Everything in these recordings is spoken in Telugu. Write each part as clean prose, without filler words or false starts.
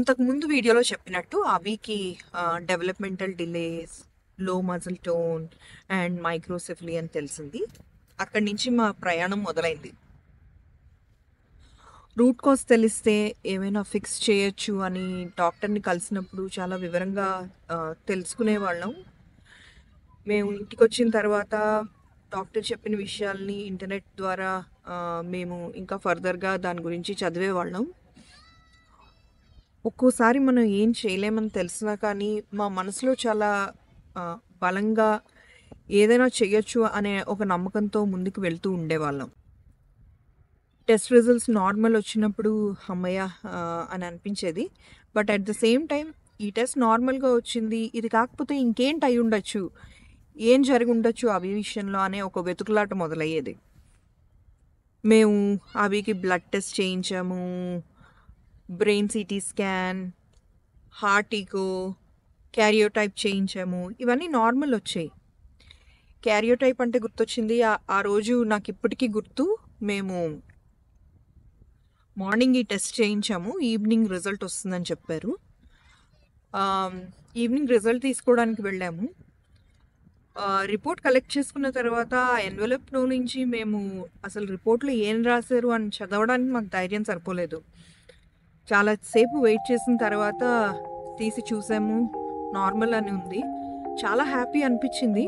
ఇంతకుముందు వీడియోలో చెప్పినట్టు అవికి డెవలప్మెంటల్ డిలేస్, లో మజిల్ టోన్ అండ్ మైక్రోసెఫలీ అని తెలిసింది. అక్కడి నుంచి మా ప్రయాణం మొదలైంది. రూట్ కాజ్ తెలిస్తే ఏమైనా ఫిక్స్ చేయొచ్చు అని డాక్టర్ని కలిసినప్పుడు చాలా వివరంగా తెలుసుకునేవాళ్ళం. మేము ఇంటికి వచ్చిన తర్వాత డాక్టర్ చెప్పిన విషయాల్ని ఇంటర్నెట్ ద్వారా మేము ఇంకా ఫర్దర్గా దాని గురించి చదివేవాళ్ళం. ఒక్కోసారి మనం ఏం చేయలేమని తెలిసినా కానీ మా మనసులో చాలా బలంగా ఏదైనా చేయొచ్చు అనే ఒక నమ్మకంతో ముందుకు వెళ్తూ ఉండేవాళ్ళం. టెస్ట్ రిజల్ట్స్ నార్మల్ వచ్చినప్పుడు అమ్మయ్య అని అనిపించేది. But at the same time ఈ టెస్ట్ నార్మల్గా వచ్చింది, ఇది కాకపోతే ఇంకేంటి అయి ఉండొచ్చు, ఏం జరిగి ఉండొచ్చు అవి విషయంలో అనే ఒక వెతుకులాట మొదలయ్యేది. మేము అవికి బ్లడ్ టెస్ట్ చేయించాము, brain CT scan, heart echo, karyotype చేయించాము. ఇవన్నీ నార్మల్ వచ్చాయి. క్యారియోటైప్ అంటే గుర్తొచ్చింది, ఆ రోజు నాకు ఇప్పటికీ గుర్తు. మేము మార్నింగ్ ఈ టెస్ట్ చేయించాము, ఈవినింగ్ రిజల్ట్ వస్తుందని చెప్పారు. ఈవినింగ్ రిజల్ట్ తీసుకోవడానికి వెళ్ళాము. రిపోర్ట్ కలెక్ట్ చేసుకున్న తర్వాత ఎన్వెలప్లో నుంచి మేము అసలు రిపోర్ట్లో ఏం రాశారు అని చదవడానికి మాకు ధైర్యం సరిపోలేదు. చాలాసేపు వెయిట్ చేసిన తర్వాత తీసి చూసాము, నార్మల్ అని ఉంది. చాలా హ్యాపీ అనిపించింది.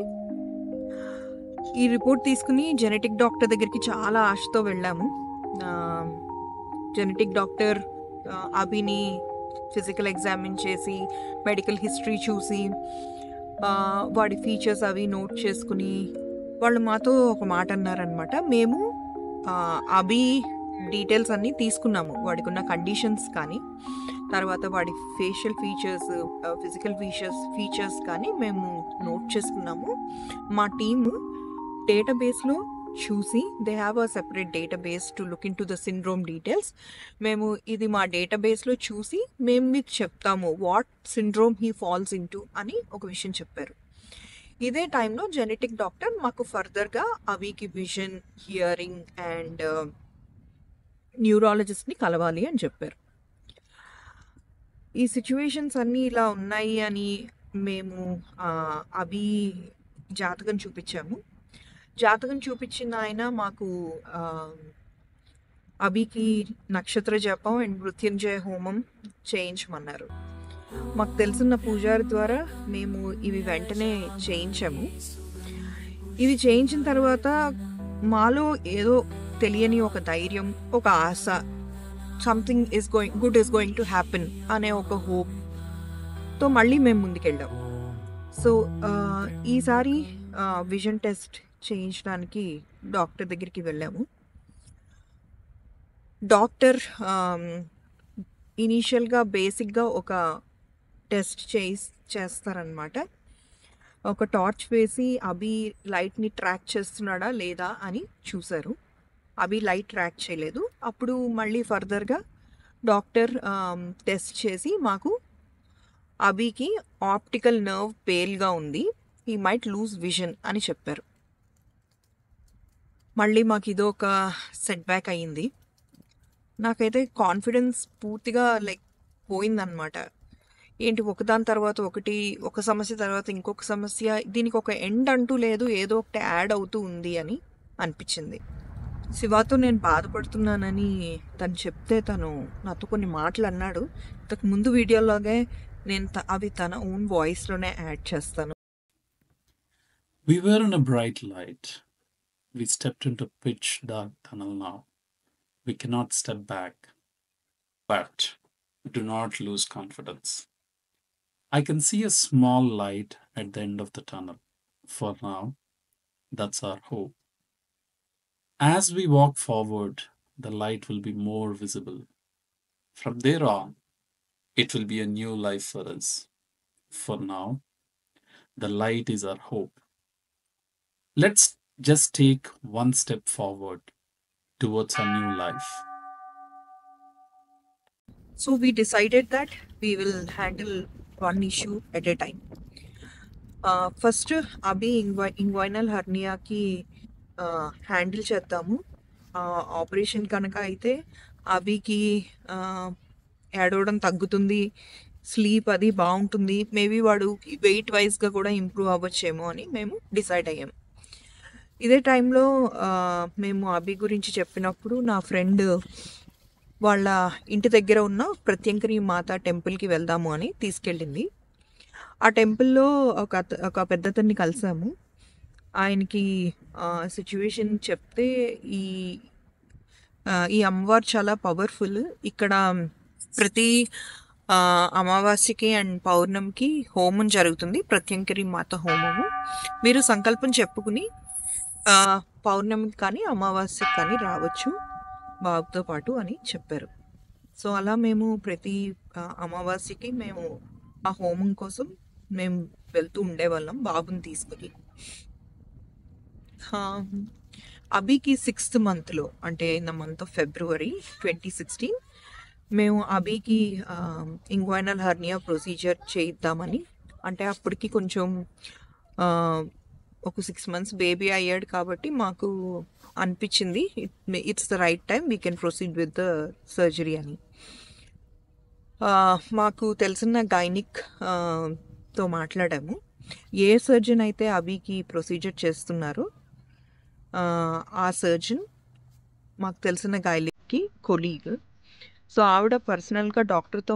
ఈ రిపోర్ట్ తీసుకుని జెనెటిక్ డాక్టర్ దగ్గరికి చాలా ఆశతో వెళ్ళాము. జెనెటిక్ డాక్టర్ అభిని ఫిజికల్ ఎగ్జామిన్ చేసి మెడికల్ హిస్టరీ చూసి వాడి ఫీచర్స్ అవి నోట్ చేసుకుని వాళ్ళు మాతో ఒక మాట అన్నారనమాట. మేము అభి డీటెయిల్స్ అన్నీ తీసుకున్నాము, వాడికి ఉన్న కండిషన్స్ కానీ తర్వాత వాడి ఫేషియల్ ఫీచర్స్, ఫిజికల్ ఫీచర్స్ కానీ మేము నోట్ చేసుకున్నాము. మా టీము డేటాబేస్లో చూసి, they have a separate database to look into the syndrome details. మేము ఇది మా డేటాబేస్లో చూసి మేము మీకు చెప్తాము what syndrome he falls into అని ఒక విషయం చెప్పారు. ఇదే టైంలో జెనెటిక్ డాక్టర్ మాకు ఫర్దర్గా అవికి విజన్, హియరింగ్ అండ్ న్యూరాలజిస్ట్ని కలవాలి అని చెప్పారు. ఈ సిచ్యువేషన్స్ అన్నీ ఇలా ఉన్నాయి అని మేము అవి జాతకం చూపించాము. జాతకం చూపించిన ఆయన మాకు అభికి నక్షత్ర జపం అండ్ మృత్యుంజయ హోమం చేయించమన్నారు. మాకు తెలిసిన పూజారి ద్వారా మేము ఇవి వెంటనే చేయించాము. ఇవి చేయించిన తర్వాత మాలో ఏదో తెలియని ఒక ధైర్యం, ఒక ఆశ, something good is going to happen అనే ఒక హోప్తో మళ్ళీ మేము ముందుకెళ్ళాం. సో ఈసారి విజన్ టెస్ట్ చేయించడానికి డాక్టర్ దగ్గరికి వెళ్ళాము. డాక్టర్ ఇనీషియల్గా బేసిక్గా ఒక టెస్ట్ చేస్తారనమాట. ఒక టార్చ్ వేసి అభి లైట్ని ట్రాక్ చేస్తున్నాడా లేదా అని చూశారు. అభి లైట్ ట్రాక్ చేయలేదు. అప్పుడు మళ్ళీ ఫర్దర్గా డాక్టర్ టెస్ట్ చేసి మాకు అభికి ఆప్టికల్ నర్వ్ పేల్గా ఉంది, హీ మైట్ లూజ్ విజన్ అని చెప్పారు. మళ్ళీ మాకు ఇదో ఒక సెట్ బ్యాక్ అయ్యింది. నాకైతే కాన్ఫిడెన్స్ పూర్తిగా పోయిందనమాట. ఏంటి ఒకదాని తర్వాత ఒకటి, ఒక సమస్య తర్వాత ఇంకొక సమస్య, దీనికి ఒక ఎండ్ అంటూ లేదు, ఏదో ఒకటి యాడ్ అవుతూ ఉంది అని అనిపించింది. శివాతో నేను బాధపడుతున్నానని తను చెప్తే తను నాతో కొన్ని మాటలు అన్నాడు. ఇంతకు ముందు వీడియోలాగే నేను అవి తన ఓన్ వాయిస్లోనే యాడ్ చేస్తాను. We were in a bright light. We stepped into pitch dark tunnel now. We cannot step back. But do not lose confidence. I can see a small light at the end of the tunnel. For now, that's our hope. As we walk forward, the light will be more visible. From there on, it will be a new life for us. For now, the light is our hope. Let's just take one step forward towards our new life. So we decided that we will handle one issue at a time. First, Abhi inguinal హర్నియాకి హ్యాండిల్ చేద్దాము. ఆపరేషన్ కనుక అయితే అభికి ఏడవడం తగ్గుతుంది, స్లీప్ అది బాగుంటుంది, మేబీ వాడు వెయిట్ వైజ్గా కూడా ఇంప్రూవ్ అవ్వచ్చేమో అని మేము డిసైడ్ అయ్యాం. ఇదే టైంలో మేము అభి గురించి చెప్పినప్పుడు నా ఫ్రెండ్ వాళ్ళ ఇంటి దగ్గర ఉన్న ప్రత్యంకరి మాత టెంపుల్కి వెళ్దాము అని తీసుకెళ్ళింది. ఆ టెంపుల్లో ఒక పెద్దతన్ని కలిసాము. ఆయనకి సిచ్యువేషన్ చెప్తే ఈ ఈ అమ్మవారు చాలా పవర్ఫుల్. ఇక్కడ ప్రతి అమావాస్యకి అండ్ పౌర్ణమికి హోమం జరుగుతుంది, ప్రత్యంకరి మాత హోమము. మీరు సంకల్పం చెప్పుకుని పౌర్ణమికి కానీ అమావాస్యకి కానీ రావచ్చు బాబుతో పాటు అని చెప్పారు. సో అలా మేము ప్రతి అమావాస్యకి మేము ఆ హోమం కోసం మేము వెళ్తూ ఉండేవాళ్ళం బాబుని తీసుకుని. అభికి 6th మంత్లో, అంటే in the month of February 2016, మేము అభికి ఇంగ్వైనల్ హర్నియా ప్రొసీజర్ చేయిద్దామని, అంటే అప్పటికి కొంచెం ఒక 6 months బేబీ అయ్యాడు కాబట్టి మాకు అనిపించింది it's the right time, we can proceed with the surgery అని. మాకు తెలిసిన గైనిక్ తో మాట్లాడాము. ఏ సర్జన్ అయితే అభికి ప్రొసీజర్ చేస్తున్నారో ఆ సర్జన్ మాకు తెలిసిన గైనిక్కి కొలీగ్. సో ఆవిడ పర్సనల్గా డాక్టర్తో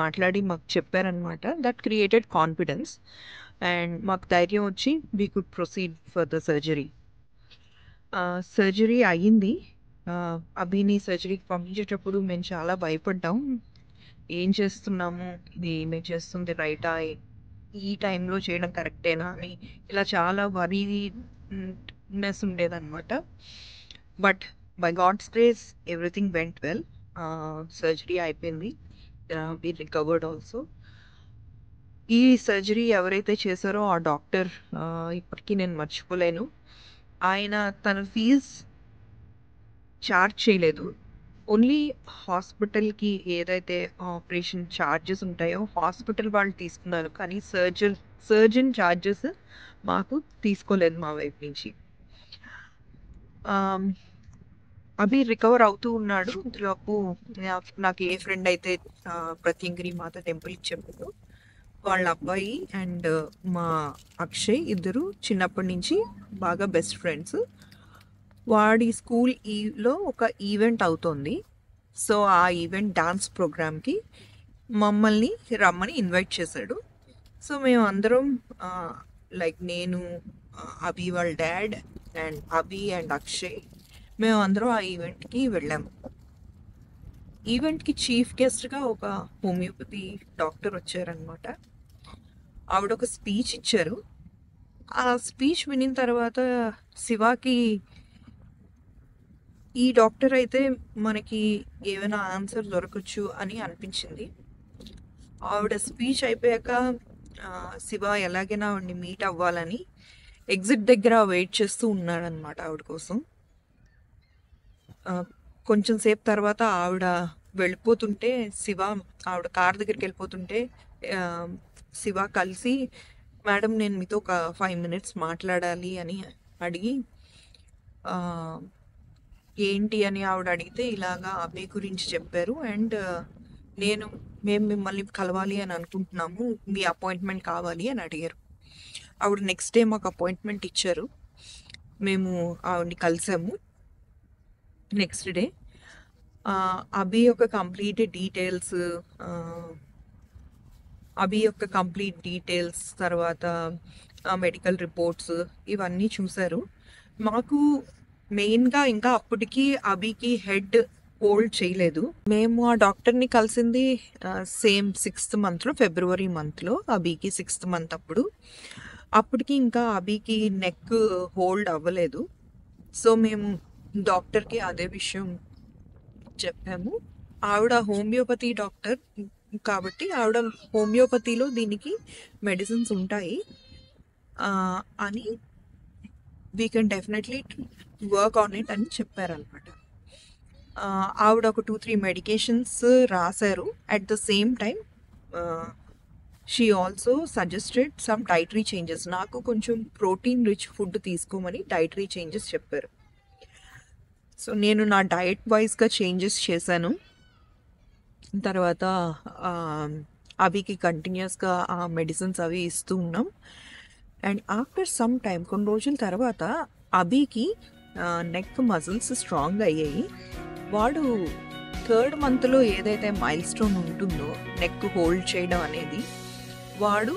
మాట్లాడి మాకు చెప్పారనమాట. దట్ క్రియేటెడ్ కాన్ఫిడెన్స్ అండ్ మాకు ధైర్యం వచ్చి we could proceed for the surgery. Surgery అయ్యింది. అభిని సర్జరీకి పంపించేటప్పుడు మేము చాలా భయపడ్డాం. ఏం చేస్తున్నాము, ఇది మేము చేస్తుంది రైటా, ఈ టైంలో చేయడం కరెక్టేనా అని ఇలా చాలా వరీనెస్ ఉండేదన్నమాట. But by God's grace everything went well. Surgery అయిపోయింది, వి రికవర్డ్ ఆల్సో. ఈ సర్జరీ ఎవరైతే చేశారో ఆ డాక్టర్ ఇప్పటికీ నేను మర్చిపోలేను. ఆయన తన ఫీజ్ చార్జ్ చేయలేదు. ఓన్లీ హాస్పిటల్కి ఏదైతే ఆపరేషన్ ఛార్జెస్ ఉంటాయో హాస్పిటల్ వాళ్ళు తీసుకున్నారు, కానీ సర్జన్ ఛార్జెస్ మాకు తీసుకోలేదు మా వైపు నుంచి. అవి రికవర్ అవుతూ ఉన్నాడు. ఇంతలోపు నాకు ఏ ఫ్రెండ్ అయితే ప్రత్యంగిరి మాత టెంపుల్కి చెప్పారో వాళ్ళ అబ్బాయి అండ్ మా అక్షయ్ ఇద్దరు చిన్నప్పటి నుంచి బాగా బెస్ట్ ఫ్రెండ్స్. వాడి స్కూల్ లో ఒక ఈవెంట్ అవుతోంది. సో ఆ ఈవెంట్ డాన్స్ ప్రోగ్రామ్కి మమ్మల్ని రమ్మని ఇన్వైట్ చేశాడు. సో మేము అందరం లైక్ నేను, అభి వాళ్ళ dad and Abhi and Akshay, మేము అందరం ఆ ఈవెంట్కి వెళ్ళాము. ఈవెంట్కి చీఫ్ గెస్ట్గా ఒక హోమియోపతి డాక్టర్ వచ్చారనమాట. ఆవిడ ఒక స్పీచ్ ఇచ్చారు. ఆ స్పీచ్ వినిన తర్వాత శివాకి ఈ డాక్టర్ అయితే మనకి ఏమైనా ఆన్సర్ దొరకచ్చు అని అనిపించింది. ఆవిడ స్పీచ్ అయిపోయాక శివ ఎలాగైనా ఆవిడని మీట్ అవ్వాలని ఎగ్జిట్ దగ్గర వెయిట్ చేస్తూ ఉన్నాడనమాట ఆవిడ కోసం. కొంచెం సేపు తర్వాత ఆవిడ వెళ్ళిపోతుంటే ఆవిడ కార్ దగ్గరికి వెళ్ళిపోతుంటే శివ కలిసి, మేడం నేను మీతో ఒక 5 minutes మాట్లాడాలి అని అడిగి, ఏంటి అని ఆవిడ అడిగితే ఇలాగా అభి గురించి చెప్పారు అండ్ మేము మిమ్మల్ని కలవాలి అని అనుకుంటున్నాము, మీ అపాయింట్మెంట్ కావాలి అని అడిగారు. ఆవిడ నెక్స్ట్ డే మాకు అపాయింట్మెంట్ ఇచ్చారు. మేము ఆవిడని కలిసాము. నెక్స్ట్ డే అభి యొక్క కంప్లీట్ డీటెయిల్స్ తర్వాత మెడికల్ రిపోర్ట్స్ ఇవన్నీ చూశారు. మాకు మెయిన్గా ఇంకా అప్పటికి అభికి హెడ్ హోల్డ్ చేయలేదు. మేము ఆ డాక్టర్ని కలిసింది సేమ్ 6th monthలో, ఫిబ్రవరి మంత్లో. అభికి 6th month అప్పటికి ఇంకా అభికి నెక్ హోల్డ్ అవ్వలేదు. సో మేము డాక్టర్కి అదే విషయం చెప్పాము. ఆవిడ హోమియోపతి డాక్టర్ కాబట్టి ఆవిడ హోమియోపతిలో దీనికి మెడిసిన్స్ ఉంటాయి అని, we can definitely work on it అని చెప్పారనమాట. ఆవిడ ఒక 2-3 మెడికేషన్స్ రాశారు. At the same time she also suggested some dietary changes. నాకు కొంచెం ప్రోటీన్ రిచ్ ఫుడ్ తీసుకోమని డైటరీ చేంజెస్ చెప్పారు. సో నేను నా డయట్ వైజ్గా చేంజెస్ చేశాను. తర్వాత అవికి కంటిన్యూస్గా ఆ మెడిసిన్స్ అవి ఇస్తూ ఉన్నాం. అండ్ ఆఫ్టర్ సమ్ టైం కొన్ని రోజుల తర్వాత అభికి నెక్ మజిల్స్ స్ట్రాంగ్ అయ్యాయి. వాడు 3rd మంత్లో ఏదైతే మైల్ స్టోన్ ఉంటుందో నెక్ హోల్డ్ చేయడం అనేది, వాడు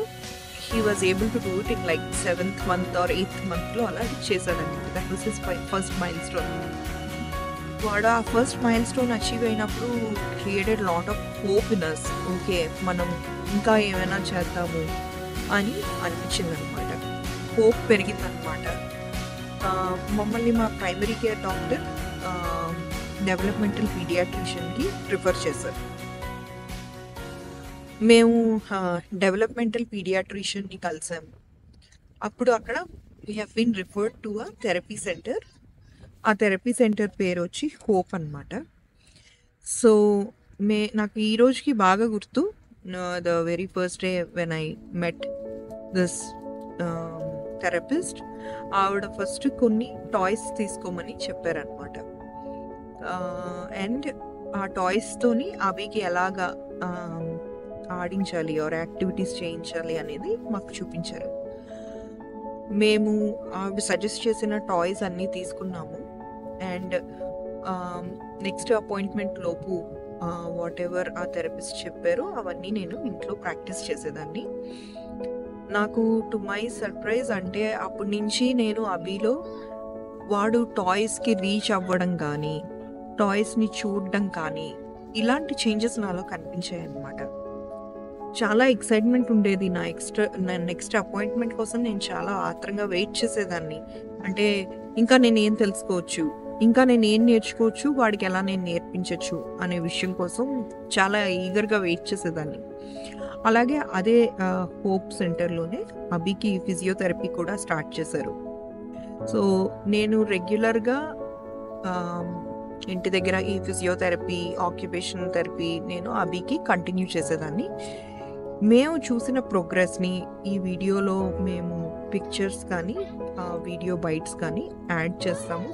he was able to do it in like 7th month or 8th మంత్లో అలా చేశాడనమాట. That was his first milestone. వాడు ఆ ఫస్ట్ మైల్ స్టోన్ అచీవ్ అయినప్పుడు created lot of hope in us. Okay, మనం ఇంకా ఏమైనా చేద్దాము అని అనిపించింది అనమాట. హోప్ పెరిగిందనమాట. మమ్మల్ని మా ప్రైమరీ కేర్ డాక్టర్ డెవలప్మెంటల్ పీడియాట్రిషియన్కి ప్రిఫర్ చేశారు. మేము డెవలప్మెంటల్ పీడియాట్రిషియన్ని కలిసాము. అప్పుడు అక్కడ we have been referred to a therapy centre. ఆ థెరపీ సెంటర్ పేరు వచ్చి హోప్ అనమాట. సో నాకు ఈ రోజుకి బాగా గుర్తు, the very first day when I met this therapist. ఆవిడ ఫస్ట్ కొన్ని టాయ్స్ తీసుకోమని చెప్పారనమాట. అండ్ ఆ టాయ్స్తోని అవికి ఎలాగా ఆడించాలి ఆర్ యాక్టివిటీస్ చేయించాలి అనేది మాకు చూపించారు. మేము ఆవిడ సజెస్ట్ చేసిన టాయ్స్ అన్నీ తీసుకున్నాము. అండ్ నెక్స్ట్ అపాయింట్మెంట్ లోపు వాట్ ఎవర్ ఆ థెరపిస్ట్ చెప్పారో అవన్నీ నేను ఇంట్లో ప్రాక్టీస్ చేసేదాన్ని. నాకు టు మై సర్ప్రైజ్ అంటే అప్పటి నుంచి నేను అభిలో వాడు టాయ్స్కి రీచ్ అవ్వడం కానీ, టాయ్స్ని చూడడం కానీ, ఇలాంటి చేంజెస్ నాలో కనిపించాయి అన్నమాట. చాలా ఎక్సైట్మెంట్ ఉండేది. నా నెక్స్ట్ అపాయింట్మెంట్ కోసం నేను చాలా ఆత్రంగా వెయిట్ చేసేదాన్ని. అంటే ఇంకా నేను ఏం తెలుసుకోవచ్చు, ఇంకా నేను ఏం నేర్చుకోవచ్చు, వాడికి ఎలా నేను నేర్పించవచ్చు అనే విషయం కోసం చాలా ఈగర్గా వెయిట్ చేసేదాన్ని. అలాగే అదే హోప్ సెంటర్లోనే అభికి ఫిజియోథెరపీ కూడా స్టార్ట్ చేశారు. సో నేను రెగ్యులర్గా ఇంటి దగ్గర ఈ ఫిజియోథెరపీ, ఆక్యుపేషనల్ థెరపీ నేను అభికి కంటిన్యూ చేసేదాన్ని. మేము చూసిన ప్రోగ్రెస్ని ఈ వీడియోలో మేము పిక్చర్స్ కానీ వీడియో బైట్స్ కానీ యాడ్ చేస్తాము.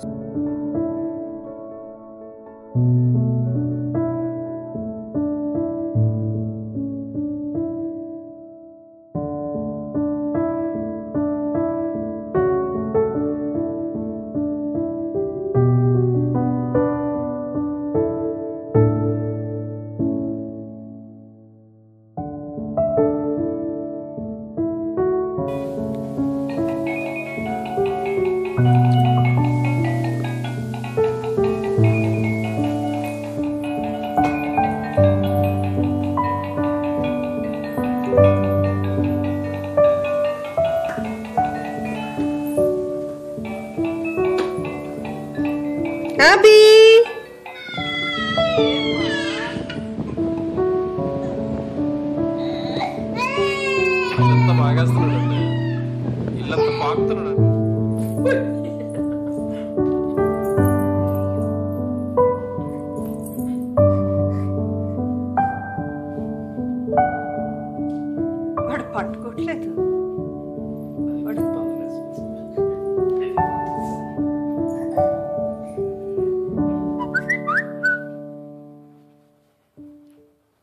అభి ఇల్లంతా బాగేస్తున్నాడండి, ఇల్లంతా పాకుతున్నాడు. వాడు పట్టుకోవట్లేదు.